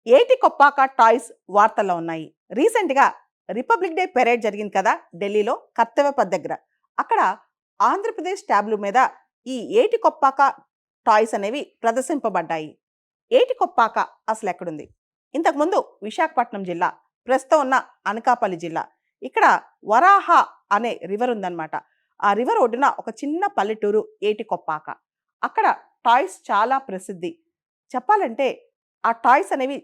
ఏటి కొప్పాక టాయ్స్ వార్తల్లో ఉన్నాయి. రీసెంట్‌గా రిపబ్లిక్ డే పెరేడ్ జరిగింది కదా! ఢిల్లీలో కర్తవ్య పథ్ దగ్గర. అక్కడ ఆంధ్రప్రదేశ్ ట్యాబ్‌ల మీద ఈ ఏటి కొప్పాక టాయ్స్ అనేవి ప్రదర్శింపబడ్డాయి. ఏటి కొప్పాక అసలెక్కడుంది? ఇంతకుముందు విశాఖపట్నం జిల్లా, ప్రస్తుతం ఉన్న అనకాపల్లి జిల్లా. ఇక్కడ వరాహ అనే రివర్ ఉందన్నమాట. ఆ రివర్ ఒడ్డున ఒక చిన్న పల్లెటూరు ఏటి కొప్పాక. అక్కడ టాయ్స్ చాలా ప్రసిద్ధి. చెప్పాలంటే ఆ టాయ్స్ అనేవి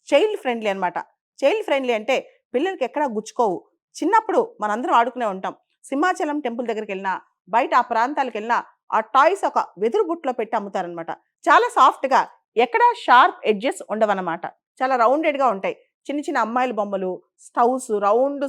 చైల్డ్ ఫ్రెండ్లీ అనమాట. చైల్డ్ ఫ్రెండ్లీ అంటే పిల్లలకి ఎక్కడా గుచ్చుకోవు. చిన్నప్పుడు మనందరం ఆడుకునే ఉంటాం. సింహాచలం టెంపుల్ దగ్గరికెళ్ళినా, బయట ఆ ప్రాంతాలకెళ్ళినా ఆ టాయ్స్ ఒక వెదురు బుట్టలో పెట్టి అమ్ముతారనమాట. చాలా సాఫ్ట్‌గా ఎక్కడా షార్ప్ ఎడ్జెస్ ఉండవనమాట. చాలా రౌండెడ్‌గా ఉంటాయి. చిన్న చిన్న అమ్మాయిల బొమ్మలు, స్టవ్స్, రౌండ్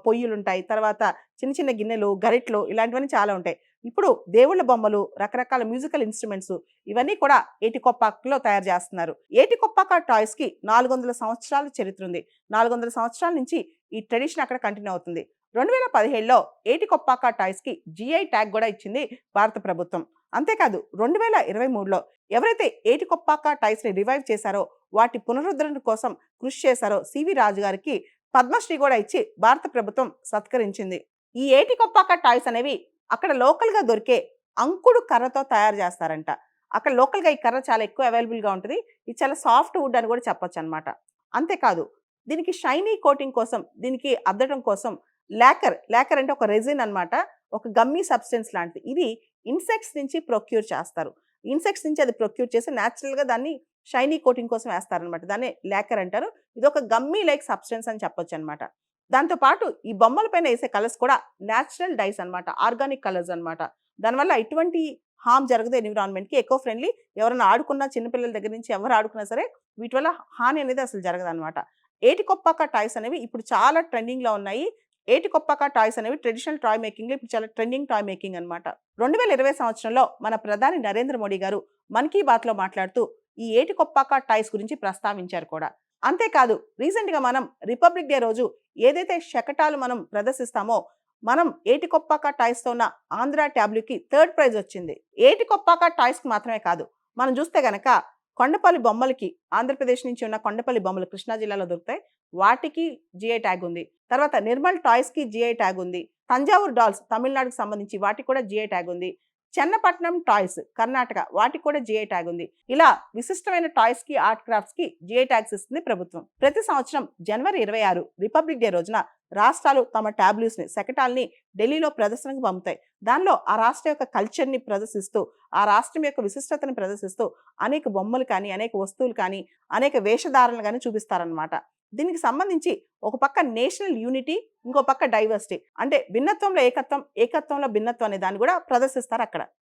పొయ్యిలుంటాయి. తర్వాత చిన్న చిన్న గిన్నెలు, గరిటెలు ఇలాంటివన్నీ చాలా ఉంటాయి. ఇప్పుడు దేవుళ్ళ బొమ్మలు, రకరకాల మ్యూజికల్ ఇన్‌స్ట్రుమెంట్స్ ఇవన్నీ కూడా ఏటికొప్పాకలో తయారు చేస్తున్నారు. ఏటికొప్పాక టాయ్స్‌కి 400 సంవత్సరాల చరిత్ర ఉంది. 400 సంవత్సరాల నుంచి ఈ ట్రెడిషన్ అక్కడ కంటిన్యూ అవుతుంది. 2017లో ఏటికొప్పాక టాయ్స్‌కి జీఐ ట్యాగ్ గూడా ఇచ్చింది భారత ప్రభుత్వం. అంతేకాదు 2023లో ఎవరైతే ఏటికొప్పాక టాయ్స్‌ని రివైవ్ చేశారో, వాటి పునరుద్ధరణ కోసం కృషి చేశారో సివి రాజు గారికి పద్మశ్రీ గూడా ఇచ్చి భారత ప్రభుత్వం సత్కరించింది. ఈ ఏటికొప్పాక టాయ్స్ అనేవి అక్కడ లోకల్‌గా దొరికే అంకుడు కర్రతో తయారు చేస్తారంట. అక్కడ లోకల్‌గా ఈ కర్ర చాలా ఎక్కువ అవైలబుల్‌గా ఉంటది. ఇది చాలా సాఫ్ట్ వుడ్ అని కూడా చెప్పొచ్చనమాట. అంతేకాదు దీనికి షైనీ కోటింగ్ కోసం, దీనికి అద్దడం కోసం లాకర్ అంటే ఒక రెసిన్ అనమాట. ఒక గమ్మీ సబ్స్టెన్స్ లాంటిది. ఇది ఇన్సెక్ట్స్ నుంచి ప్రొక్యూర్ చేస్తారు. ఇన్సెక్ట్స్ నుంచి అది ప్రొక్యూర్ చేసి నేచురల్‌గా దాన్ని షైనీ కోటింగ్ కోసం వేస్తారనమాట. దాన్నే లాకర్ అంటారు. ఇదొక గమ్మీ లైక్ సబ్స్టెన్స్ అని చెప్పొచ్చనమాట. దాంతో పాటు ఈ బొమ్మల పైన ఏసే కలర్స్ కూడా నేచురల్ డైస్ అనమాట. ఆర్గానిక్ కలర్స్ అనమాట. దానివల్ల ఎటువంటి హార్మ్ జరగదు ఎన్విరాన్మెంట్‌కి. Eco friendly. ఎవరైనా ఆడుకున్నా చిన్న పిల్లల దగ్గర నుంచి ఎవరు ఆడుకున్నా సరే వీటి వల్ల హాని అనేది అసలు జరగదనమాట. ఏటికొప్పాక టాయ్స్ అనేవి ఇప్పుడు చాలా ట్రెండింగ్‌లో ఉన్నాయి. ఏటికొప్పాక టాయ్స్ అనేవి ట్రెడిషనల్ టాయ్ మేకింగ్‌లో ఇప్పుడు చాలా ట్రెండింగ్ టాయ్ మేకింగ్ అనమాట. 2020 సంవత్సరంలో మన ప్రధాని నరేంద్ర మోడీ గారు మన్ కీ బాత్‌లో మాట్లాడుతూ ఈ ఏటికొప్పాక టాయ్స్ గురించి ప్రస్తావించారు కూడా. అంతేకాదు రీసెంట్‌గా మనం రిపబ్లిక్ డే రోజు ఏదైతే శకటాలు మనం ప్రదర్శిస్తామో, మనం ఏటికొప్పాక టాయ్స్‌తో ఉన్న ఆంధ్ర ట్యాబ్‌లకి థర్డ్ ప్రైజ్ వచ్చింది. ఏటికొప్పాక టాయ్స్‌కి మాత్రమే కాదు. మనం చూస్తే గనక కొండపల్లి బొమ్మలకి ఆంధ్రప్రదేశ్ నుంచి ఉన్న కొండపల్లి బొమ్మలు కృష్ణా జిల్లాలో దొరుకుతాయి. వాటికి జీఐ ట్యాగ్ ఉంది. తర్వాత నిర్మల్ టాయ్స్‌కి జీఐ ట్యాగ్ ఉంది. తంజావూరు డాల్స్ తమిళనాడుకి సంబంధించి వాటికి కూడా జీఐ ట్యాగ్ ఉంది. చెన్నపట్నం టాయ్స్ కర్ణాటక వాటికి కూడా జీఐ ట్యాగ్ ఉంది. ఇలా విశిష్టమైన టాయ్స్‌కి, ఆర్ట్ క్రాఫ్ట్స్‌కి జీఐ ట్యాగ్స్ ఇస్తుంది ప్రభుత్వం. ప్రతి సంవత్సరం జనవరి 26 రిపబ్లిక్ డే రోజున రాష్ట్రాలు తమ టాబ్లూస్‌ని, శకటాల్ని ఢిల్లీలో ప్రదర్శనకు పంపుతాయి. దానిలో ఆ రాష్ట్రం యొక్క కల్చర్‌ని ప్రదర్శిస్తూ, ఆ రాష్ట్రం యొక్క విశిష్టతను ప్రదర్శిస్తూ అనేక బొమ్మలు కానీ, అనేక వస్తువులు కానీ, అనేక వేషధారణలు గాని చూపిస్తారనమాట. దీనికి సంబంధించి ఒక పక్క నేషనల్ యూనిటీ, ఇంకో పక్క డైవర్సిటీ. అంటే భిన్నత్వంలో ఏకత్వం, ఏకత్వంలో భిన్నత్వం అనే దాన్ని కూడా ప్రదర్శిస్తారు అక్కడ.